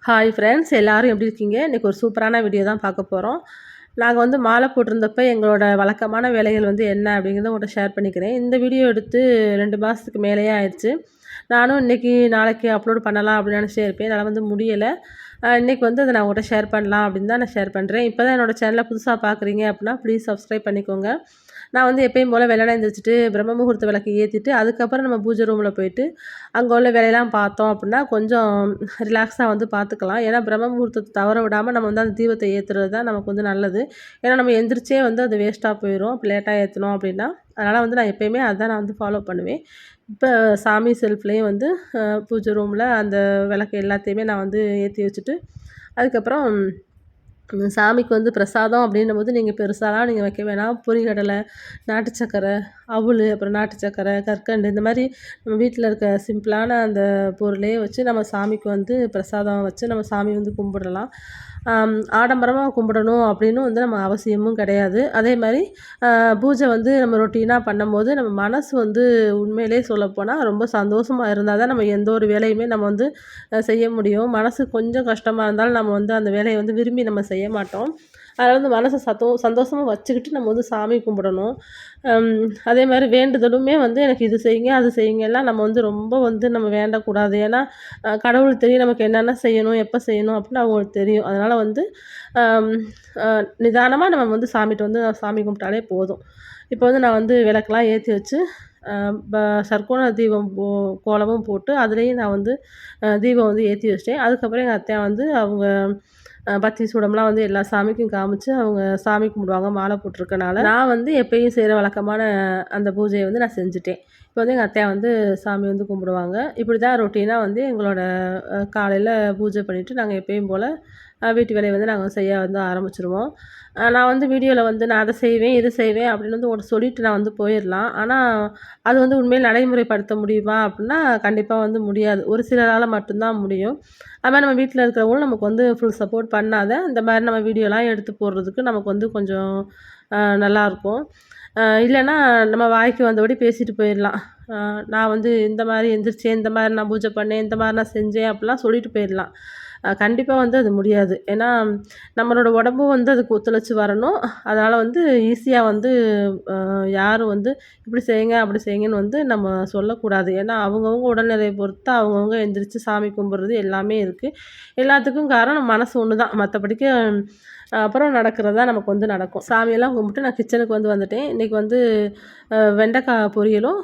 Hi friends, எல்லோரும் எப்படி இருக்கீங்க? இன்றைக்கி ஒரு சூப்பரான வீடியோ தான் பார்க்க போகிறோம். நாங்கள் வந்து மாலை போட்டிருந்தப்ப எங்களோட வழக்கமான வேலைகள் வந்து என்ன அப்படிங்கிறத உங்கள்கிட்ட ஷேர் பண்ணிக்கிறேன். இந்த வீடியோ எடுத்து 2 மாதத்துக்கு மேலேயே ஆயிடுச்சு. நானும் இன்றைக்கி நாளைக்கு அப்லோட் பண்ணலாம் அப்படின்னு நினச்சிட்டே இருப்பேன். என்னால் வந்து முடியலை. இன்றைக்கி வந்து அதை நான் உங்கள்கிட்ட ஷேர் பண்ணலாம் அப்படின்னு தான் நான் ஷேர் பண்ணுறேன். இப்போ தான் என்னோடய சேனலை புதுசாக பார்க்குறீங்க அப்படின்னா ப்ளீஸ் சப்ஸ்கிரைப் பண்ணிக்கோங்க. நான் வந்து எப்பயும் போல் வெள்ளனை எழுந்திரிச்சிட்டு பிரம்ம முகூர்த்த விளக்கு ஏற்றிட்டு அதுக்கப்புறம் நம்ம பூஜை ரூமில் போயிட்டு அங்கே உள்ள வேலையெல்லாம் பார்த்தோம் அப்படின்னா கொஞ்சம் ரிலாக்ஸாக வந்து பார்த்துக்கலாம். ஏன்னா பிரம்ம முகூர்த்தத்தை தவற விடாமல் நம்ம வந்து அந்த தீபத்தை ஏற்றுறது தான் நமக்கு வந்து நல்லது. ஏன்னா நம்ம எந்திரிச்சே வந்து அது வேஸ்ட்டாக போயிடும் இப்போ லேட்டாக ஏற்றணும் அப்படின்னா. அதனால் வந்து நான் எப்போயுமே அதுதான் நான் வந்து ஃபாலோ பண்ணுவேன். இப்போ சாமி செல்ஃப்லேயும் வந்து பூஜை ரூமில் அந்த விளக்கு எல்லாத்தையுமே நான் வந்து ஏற்றி வச்சுட்டு அதுக்கப்புறம் சாமிக்கு வந்து பிரசாதம் அப்படின்னும்போது நீங்கள் பெருசாலாம் நீங்கள் வைக்க வேணாம். பொரிகடலை, நாட்டு சர்க்கரை, அவல், அப்புறம் நாட்டு சர்க்கரை, கற்கண்டு இந்த மாதிரி நம்ம வீட்டில் இருக்க சிம்பிளான அந்த பொருளே வச்சு நம்ம சாமிக்கு வந்து பிரசாதம் வச்சு நம்ம சாமி வந்து கும்பிடலாம். ஆடம்பரமாக கும்பிடணும் அப்படின்னு வந்து நம்ம அவசியமும் கிடையாது. அதே மாதிரி பூஜை வந்து நம்ம ரொட்டீனாக பண்ணும்போது நம்ம மனசு வந்து உண்மையிலே சொல்லப்போனால் ரொம்ப சந்தோஷமாக இருந்தால் தான் நம்ம எந்த ஒரு வேலையுமே நம்ம வந்து செய்ய முடியும். மனசு கொஞ்சம் கஷ்டமாக இருந்தாலும் நம்ம வந்து அந்த வேலையை வந்து விரும்பி நம்ம செய்ய மாட்டோம். அதில் வந்து மனசை சந்தோஷமாக வச்சுக்கிட்டு நம்ம வந்து சாமி கும்பிடணும். அதே மாதிரி வேண்டுதலுமே வந்து எனக்கு இது செய்யுங்க அது செய்யுங்க எல்லாம் நம்ம வந்து ரொம்ப வந்து நம்ம வேண்டக்கூடாது. ஏன்னா கடவுளுக்கு தெரியும் நமக்கு என்னென்ன செய்யணும் எப்போ செய்யணும் அப்படின்னு அவங்களுக்கு தெரியும். அதனால் வந்து நிதானமாக நம்ம வந்து சாமிகிட்ட வந்து சாமி கும்பிட்டாலே போதும். இப்போ வந்து நான் வந்து விளக்கெலாம் ஏற்றி வச்சு சர்க்கோண தீபம் கோலமும் போட்டு அதுலேயும் நான் வந்து தீபம் வந்து ஏற்றி வச்சிட்டேன். அதுக்கப்புறம் எங்கள் அத்தையா வந்து அவங்க பத்தி சூடம்லாம் வந்து எல்லா சாமிக்கும் காமிச்சு அவங்க சாமி கும்பிடுவாங்க மாலை போட்டிருக்கனால. நான் வந்து எப்பயும் செய்கிற வழக்கமான அந்த பூஜையை வந்து நான் செஞ்சுட்டேன். இப்போ வந்து எங்கள் அத்தையா வந்து சாமி வந்து கும்பிடுவாங்க. இப்படி தான் ரொட்டீனாக வந்து எங்களோட காலையில் பூஜை பண்ணிவிட்டு நாங்கள் எப்பயும் போல் வீட்டு வேலையை வந்து நாங்கள் செய்ய வந்து ஆரம்பிச்சிருவோம். நான் வந்து வீடியோவில் வந்து நான் அதை செய்வேன் இது செய்வேன் அப்படின்னு வந்து ஒரு சொல்லிவிட்டு நான் வந்து போயிடலாம். ஆனால் அது வந்து உண்மையில் நடைமுறைப்படுத்த முடியுமா அப்படின்னா கண்டிப்பாக வந்து முடியாது. ஒரு சிலரால் மட்டும்தான் முடியும். அது மாதிரி நம்ம வீட்டில் இருக்கிறவங்களும் நமக்கு வந்து ஃபுல் சப்போர்ட் பண்ணாத இந்த மாதிரி நம்ம வீடியோலாம் எடுத்து போடுறதுக்கு நமக்கு வந்து கொஞ்சம் நல்லாயிருக்கும். இல்லைன்னா நம்ம வாய்க்கு வந்தபடி பேசிட்டு போயிடலாம். நான் வந்து இந்த மாதிரி எந்திரிச்சேன், இந்த மாதிரி நான் பூஜை பண்ணேன், இந்த மாதிரி நான் செஞ்சேன் அப்படிலாம் சொல்லிட்டு போயிடலாம். கண்டிப்பாக வந்து அது முடியாது. ஏன்னா நம்மளோட உடம்பும் வந்து அதுக்கு ஒத்துழைச்சி வரணும். அதனால் வந்து ஈஸியாக வந்து யாரும் வந்து இப்படி செய்யுங்க அப்படி செய்யுங்கன்னு வந்து நம்ம சொல்லக்கூடாது. ஏன்னா அவங்கவுங்க உடல்நிலையை பொறுத்து அவங்கவுங்க எந்திரிச்சு சாமி கும்பிட்றது எல்லாமே இருக்குது. எல்லாத்துக்கும் காரணம் மனசு ஒன்று தான். மற்றபடிக்கு அப்புறம் நடக்கிறது தான் நமக்கு வந்து நடக்கும். சாமியெல்லாம் கும்பிட்டு நான் கிச்சனுக்கு வந்து வந்துட்டேன். இன்றைக்கி வந்து வெண்டைக்காய் பொரியலும்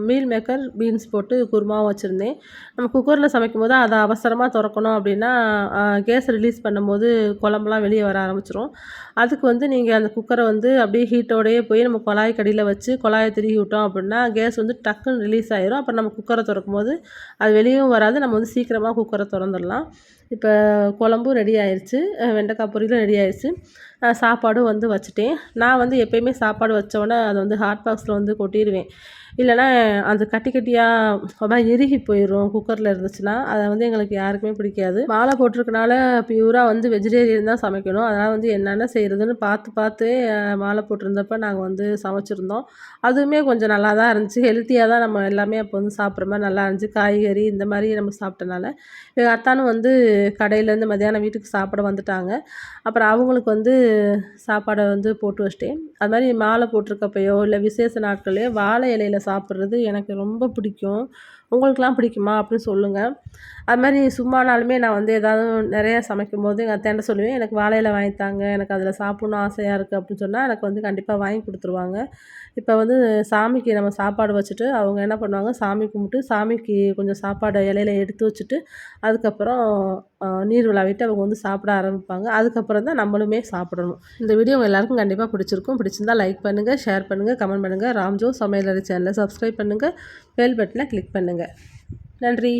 மீல் மேக்கர் பீன்ஸ் போட்டு குருமாவும் வச்சுருந்தேன். நம்ம குக்கரில் சமைக்கும்போது அதை அவசரமாக திறக்கணும் அப்படின்னா கேஸ் ரிலீஸ் பண்ணும்போது குழம்புலாம் வெளியே வர ஆரம்பிச்சிரும். அதுக்கு வந்து நீங்கள் அந்த குக்கரை வந்து அப்படியே ஹீட்டோடையே போய் நம்ம குழாய் கடியில் வச்சு குழாயை திருகி விட்டோம் அப்படின்னா கேஸ் வந்து டக்குன்னு ரிலீஸ் ஆயிரும். அப்புறம் நம்ம குக்கரை திறக்கும்போது அது வெளியும் வராது. நம்ம வந்து சீக்கிரமாக குக்கரை திறந்துடலாம். இப்போ குழம்பும் ரெடி ஆயிடுச்சு, வெண்டைக்காய் பொரியலும் ரெடி ஆயிடுச்சு. சாப்பாடும் வந்து வச்சுட்டேன். நான் வந்து எப்போயுமே சாப்பாடு வச்சோடனே அதை வந்து ஹாட் பாக்ஸில் வந்து கொட்டிடுவேன். இல்லைனா அது கட்டி கட்டியாக எருகி போயிடும் குக்கரில் இருந்துச்சுன்னா. அதை வந்து எங்களுக்கு யாருக்குமே பிடிக்காது. மாலை போட்டிருக்கனால பியூராக வந்து வெஜிடேரியன் தான் சமைக்கணும். அதனால் வந்து என்னென்ன செய்கிறதுன்னு பார்த்து மாலை போட்டிருந்தப்ப நாங்கள் வந்து சமைச்சிருந்தோம். அதுவுமே கொஞ்சம் நல்லா தான் இருந்துச்சு. ஹெல்த்தியாக தான் நம்ம எல்லாமே அப்போ வந்து சாப்பிட்ற மாதிரி நல்லா இருந்துச்சு. காய்கறி இந்த மாதிரி நம்ம சாப்பிட்டனால. எங்கள் அத்தானும் வந்து கடையிலேருந்து மத்தியானம் வீட்டுக்கு சாப்பிட வந்துட்டாங்க. அப்புறம் அவங்களுக்கு வந்து சாப்பாடை வந்து போட்டு வச்சிட்டேன். அது மாதிரி மாலை போட்டிருக்கப்பையோ இல்லை விசேஷ நாட்கள்லையோ வாழை இலையில் சாப்பிட்றது எனக்கு ரொம்ப பிடிக்கும். உங்களுக்கெலாம் பிடிக்குமா அப்படின்னு சொல்லுங்கள். அது மாதிரி சும்மானாலுமே நான் வந்து ஏதாவது நிறையா சமைக்கும்போது எங்கள் அத்தையாண்ட சொல்லுவேன், எனக்கு வாழை இலை வாங்கித்தாங்க, எனக்கு அதில் சாப்பிட்ணும் ஆசையாக இருக்குது அப்படின்னு சொன்னால் எனக்கு வந்து கண்டிப்பாக வாங்கி கொடுத்துருவாங்க. இப்போ வந்து சாமிக்கு நம்ம சாப்பாடு வச்சுட்டு அவங்க என்ன பண்ணுவாங்க, சாமி கும்பிட்டு சாமிக்கு கொஞ்சம் சாப்பாடை இலையில எடுத்து வச்சுட்டு அதுக்கப்புறம் நீர் விளாவிட்டு அவங்க வந்து சாப்பிட ஆரம்பிப்பாங்க. அதுக்கப்புறம் தான் நம்மளுமே சாப்பிடணும். இந்த வீடியோ உங்கள் எல்லாருக்கும் கண்டிப்பாக பிடிச்சிருக்கும். பிடிச்சிருந்தால் லைக் பண்ணுங்கள், ஷேர் பண்ணுங்கள், கமெண்ட் பண்ணுங்கள். ராம்ஜோ சமையலறை சேனலை சப்ஸ்கிரைப் பண்ணுங்கள், பெல் பட்டனை கிளிக் பண்ணுங்கள். நன்றி.